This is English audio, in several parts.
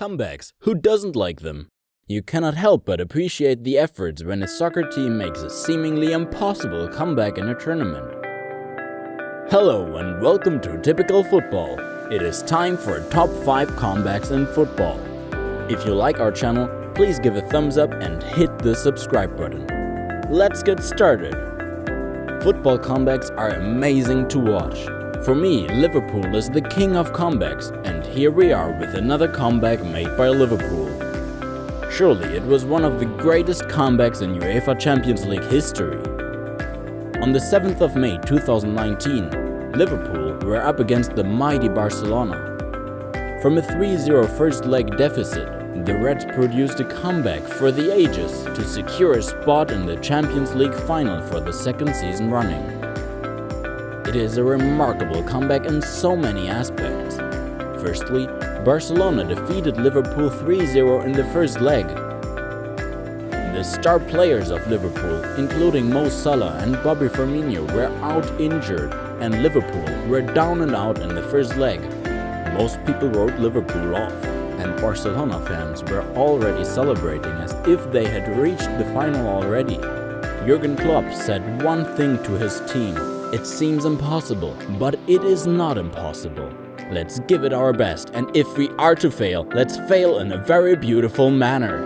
Comebacks, who doesn't like them? You cannot help but appreciate the efforts when a soccer team makes a seemingly impossible comeback in a tournament. Hello and welcome to Typical Football. It is time for top 5 comebacks in football. If you like our channel, please give a thumbs up and hit the subscribe button. Let's get started. Football comebacks are amazing to watch. For me, Liverpool is the king of comebacks, and here we are with another comeback made by Liverpool. Surely it was one of the greatest comebacks in UEFA Champions League history. On the 7th of May 2019, Liverpool were up against the mighty Barcelona. From a 3-0 first leg deficit, the Reds produced a comeback for the ages to secure a spot in the Champions League final for the second season running. It is a remarkable comeback in so many aspects. Firstly, Barcelona defeated Liverpool 3-0 in the first leg. The star players of Liverpool, including Mo Salah and Bobby Firmino, were out injured, and Liverpool were down and out in the first leg. Most people wrote Liverpool off, and Barcelona fans were already celebrating as if they had reached the final already. Jurgen Klopp said one thing to his team: "It seems impossible, but it is not impossible. Let's give it our best, and if we are to fail, let's fail in a very beautiful manner."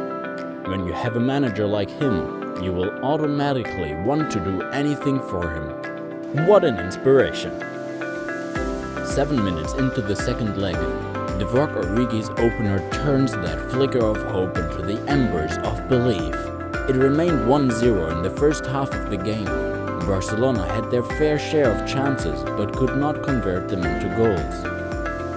When you have a manager like him, you will automatically want to do anything for him. What an inspiration! 7 minutes into the second leg, Divock Origi's opener turns that flicker of hope into the embers of belief. It remained 1-0 in the first half of the game. Barcelona had their fair share of chances but could not convert them into goals.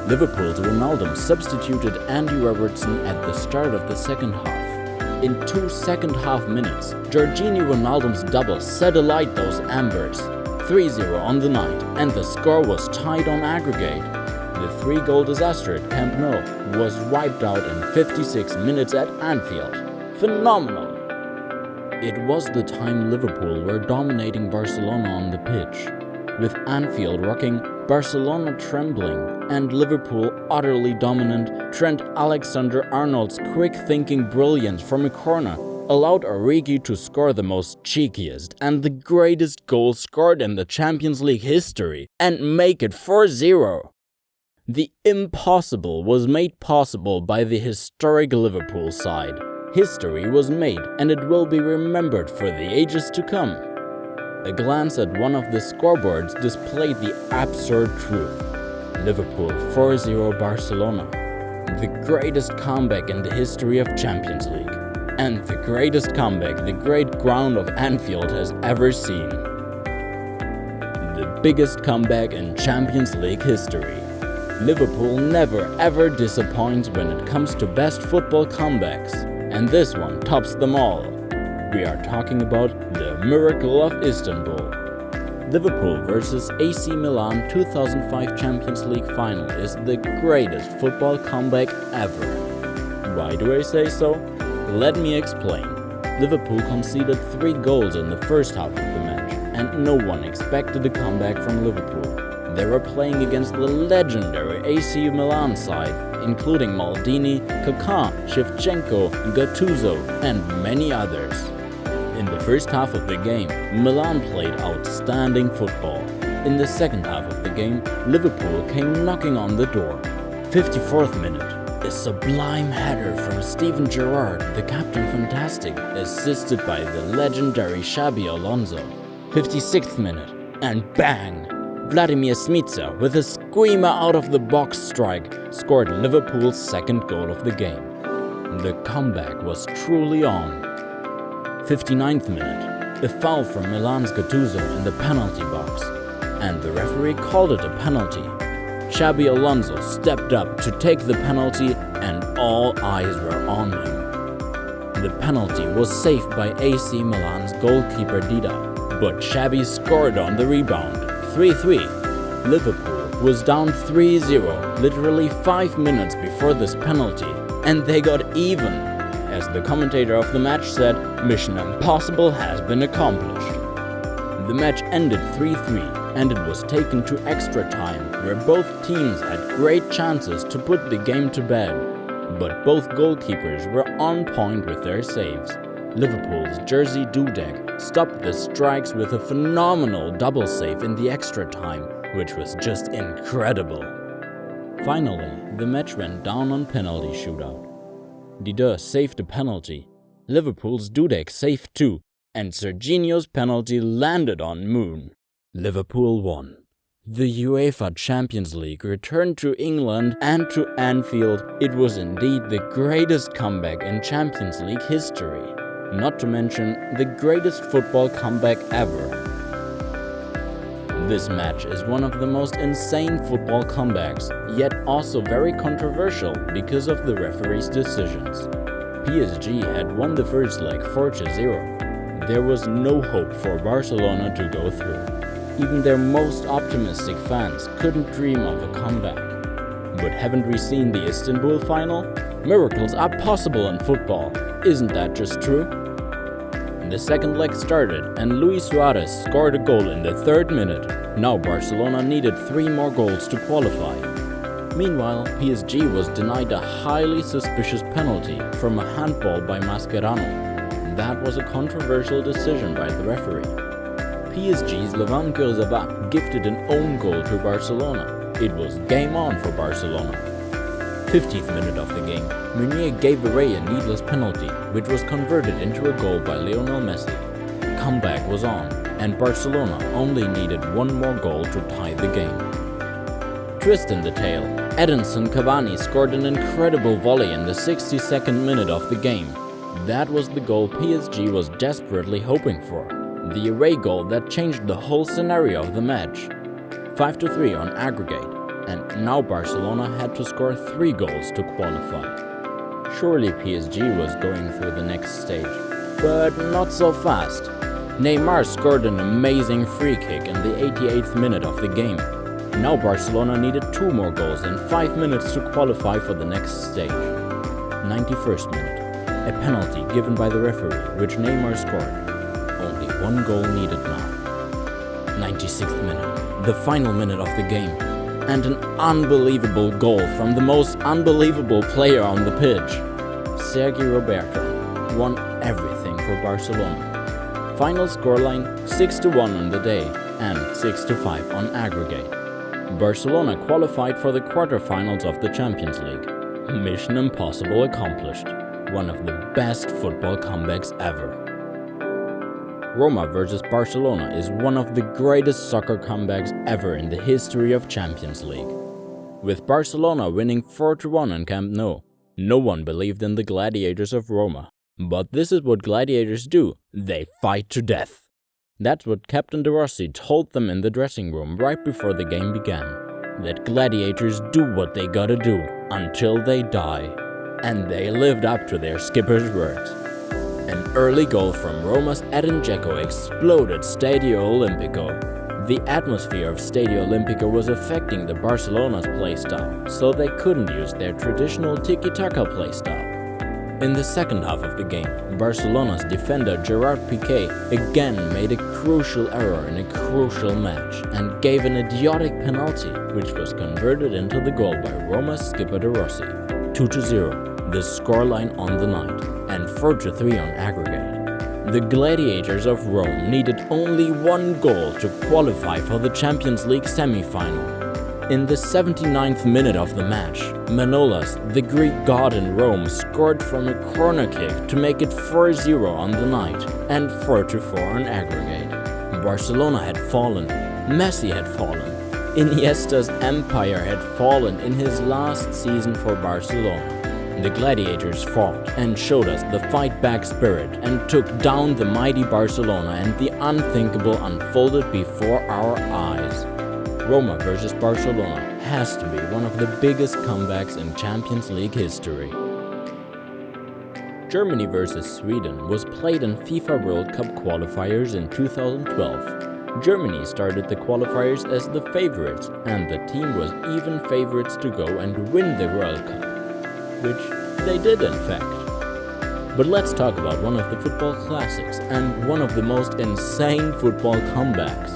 Liverpool's Ronaldo substituted Andy Robertson at the start of the second half. In 2 second-half minutes, Jorginho Ronaldo's double set alight those embers. 3-0 on the night, and the score was tied on aggregate. The 3-goal disaster at Camp Nou was wiped out in 56 minutes at Anfield. Phenomenal! It was the time Liverpool were dominating Barcelona on the pitch. With Anfield rocking, Barcelona trembling, and Liverpool utterly dominant, Trent Alexander-Arnold's quick-thinking brilliance from a corner allowed Origi to score the most cheekiest and the greatest goal scored in the Champions League history and make it 4-0. The impossible was made possible by the historic Liverpool side. History was made, and it will be remembered for the ages to come. A glance at one of the scoreboards displayed the absurd truth. Liverpool 4-0 Barcelona. The greatest comeback in the history of Champions League. And the greatest comeback the great ground of Anfield has ever seen. The biggest comeback in Champions League history. Liverpool never ever disappoints when it comes to best football comebacks. And this one tops them all. We are talking about the Miracle of Istanbul. Liverpool vs AC Milan 2005 Champions League final is the greatest football comeback ever. Why do I say so? Let me explain. Liverpool conceded 3 goals in the first half of the match, and no one expected a comeback from Liverpool. They were playing against the legendary AC Milan side, including Maldini, Kaká, Shevchenko, Gattuso, and many others. In the first half of the game, Milan played outstanding football. In the second half of the game, Liverpool came knocking on the door. 54th minute, a sublime header from Steven Gerrard, the Captain Fantastic, assisted by the legendary Xabi Alonso. 56th minute, and bang! Vladimir Smica, with a screamer out of the box strike, scored Liverpool's second goal of the game. The comeback was truly on. 59th minute, a foul from Milan's Gattuso in the penalty box, and the referee called it a penalty. Xabi Alonso stepped up to take the penalty, and all eyes were on him. The penalty was saved by AC Milan's goalkeeper Dida, but Xabi scored on the rebound. 3-3. Liverpool was down 3-0 literally 5 minutes before this penalty, and they got even. As the commentator of the match said, "Mission impossible has been accomplished." The match ended 3-3, and it was taken to extra time, where both teams had great chances to put the game to bed. but both goalkeepers were on point with their saves. Liverpool's Jersey Dudek stopped the strikes with a phenomenal double save in the extra time, which was just incredible. Finally, the match went down on penalty shootout. Eto'o saved a penalty, Liverpool's Dudek saved two, and Serginho's penalty landed on Moon. Liverpool won. The UEFA Champions League returned to England and to Anfield. It was indeed the greatest comeback in Champions League history, not to mention the greatest football comeback ever. This match is one of the most insane football comebacks, yet also very controversial because of the referee's decisions. PSG had won the first leg 4-0. There was no hope for Barcelona to go through. Even their most optimistic fans couldn't dream of a comeback. But haven't we seen the Istanbul final? Miracles are possible in football, isn't that just true? The second leg started and Luis Suarez scored a goal in the 3rd minute. Now Barcelona needed 3 more goals to qualify. Meanwhile, PSG was denied a highly suspicious penalty from a handball by Mascherano. That was a controversial decision by the referee. PSG's Levan Kurzawa gifted an own goal to Barcelona. It was game on for Barcelona. 50th minute of the game, Meunier gave away a needless penalty, which was converted into a goal by Lionel Messi. Comeback was on, and Barcelona only needed 1 more goal to tie the game. Twist in the tale, Edinson Cavani scored an incredible volley in the 62nd minute of the game. That was the goal PSG was desperately hoping for. The away goal that changed the whole scenario of the match. 5-3 on aggregate, and now Barcelona had to score 3 goals to qualify. Surely PSG was going through the next stage, but not so fast. Neymar scored an amazing free kick in the 88th minute of the game. Now Barcelona needed 2 more goals and 5 minutes to qualify for the next stage. 91st minute, a penalty given by the referee, which Neymar scored. Only 1 goal needed now. 96th minute, the final minute of the game, and an unbelievable goal from the most unbelievable player on the pitch. Sergi Roberto won everything for Barcelona. Final scoreline 6-1 on the day and 6-5 on aggregate. Barcelona qualified for the quarterfinals of the Champions League. Mission impossible accomplished. One of the best football comebacks ever. Roma vs Barcelona is one of the greatest soccer comebacks ever in the history of Champions League. With Barcelona winning 4-1 in Camp Nou, no one believed in the gladiators of Roma. But this is what gladiators do, they fight to death. That's what Captain De Rossi told them in the dressing room right before the game began. That gladiators do what they gotta do until they die. And they lived up to their skipper's words. An early goal from Roma's Edin Dzeko exploded Stadio Olimpico. The atmosphere of Stadio Olimpico was affecting the Barcelona's playstyle, so they couldn't use their traditional tiki-taka playstyle. In the second half of the game, Barcelona's defender Gerard Piqué again made a crucial error in a crucial match and gave an idiotic penalty, which was converted into the goal by Roma's skipper De Rossi. 2-0, the scoreline on the night, and 4-3 on aggregate. The gladiators of Rome needed only 1 goal to qualify for the Champions League semi-final. In the 79th minute of the match, Manolas, the Greek god in Rome, scored from a corner kick to make it 4-0 on the night and 4-4 on aggregate. Barcelona had fallen, Messi had fallen, Iniesta's empire had fallen in his last season for Barcelona. The gladiators fought and showed us the fight-back spirit and took down the mighty Barcelona, and the unthinkable unfolded before our eyes. Roma vs Barcelona has to be one of the biggest comebacks in Champions League history. Germany vs Sweden was played in FIFA World Cup qualifiers in 2012. Germany started the qualifiers as the favorites, and the team was even favorites to go and win the World Cup. Which they did in fact. But let's talk about one of the football classics and one of the most insane football comebacks.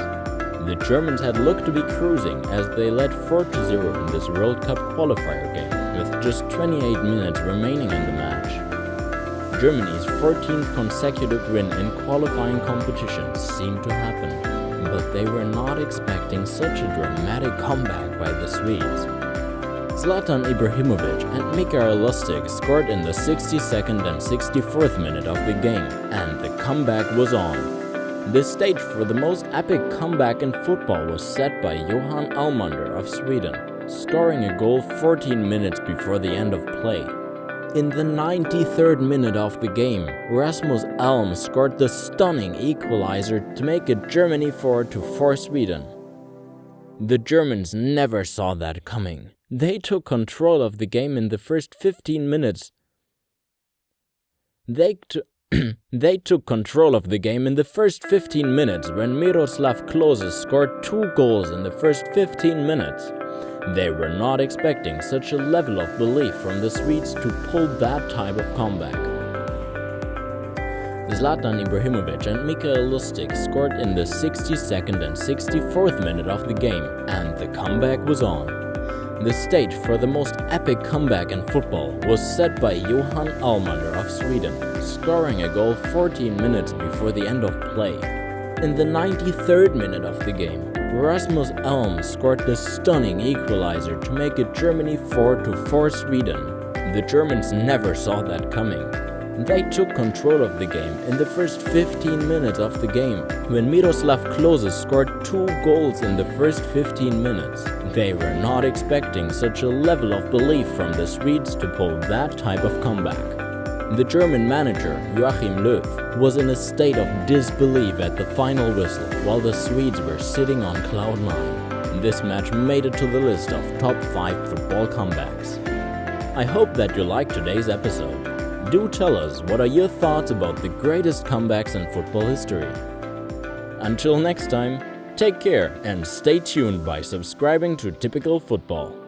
The Germans had looked to be cruising as they led 4-0 in this World Cup qualifier game with just 28 minutes remaining in the match. Germany's 14th consecutive win in qualifying competitions seemed to happen, but they were not expecting such a dramatic comeback by the Swedes. Zlatan Ibrahimovic and Mikael Lustig scored in the 62nd and 64th minute of the game, and the comeback was on. The stage for the most epic comeback in football was set by Johan Almander of Sweden, scoring a goal 14 minutes before the end of play. In the 93rd minute of the game, Rasmus Alm scored the stunning equalizer to make it Germany 4-4 Sweden. The Germans never saw that coming. They took control of the game in the first 15 minutes. They took control of the game in the first 15 minutes when Miroslav Klose scored 2 goals in the first 15 minutes. They were not expecting such a level of belief from the Swedes to pull that type of comeback. Zlatan Ibrahimovic and Mikael Lustig scored in the 62nd and 64th minute of the game, and the comeback was on. The stage for the most epic comeback in football was set by Johan Almander of Sweden, scoring a goal 14 minutes before the end of play. In the 93rd minute of the game, Rasmus Alm scored the stunning equalizer to make it Germany 4-4 Sweden. The Germans never saw that coming. They took control of the game in the first 15 minutes of the game when Miroslav Klose scored 2 goals in the first 15 minutes. They were not expecting such a level of belief from the Swedes to pull that type of comeback. The German manager, Joachim Löw, was in a state of disbelief at the final whistle while the Swedes were sitting on cloud 9. This match made it to the list of top 5 football comebacks. I hope that you liked today's episode. Do tell us what are your thoughts about the greatest comebacks in football history. Until next time, take care and stay tuned by subscribing to Typical Football.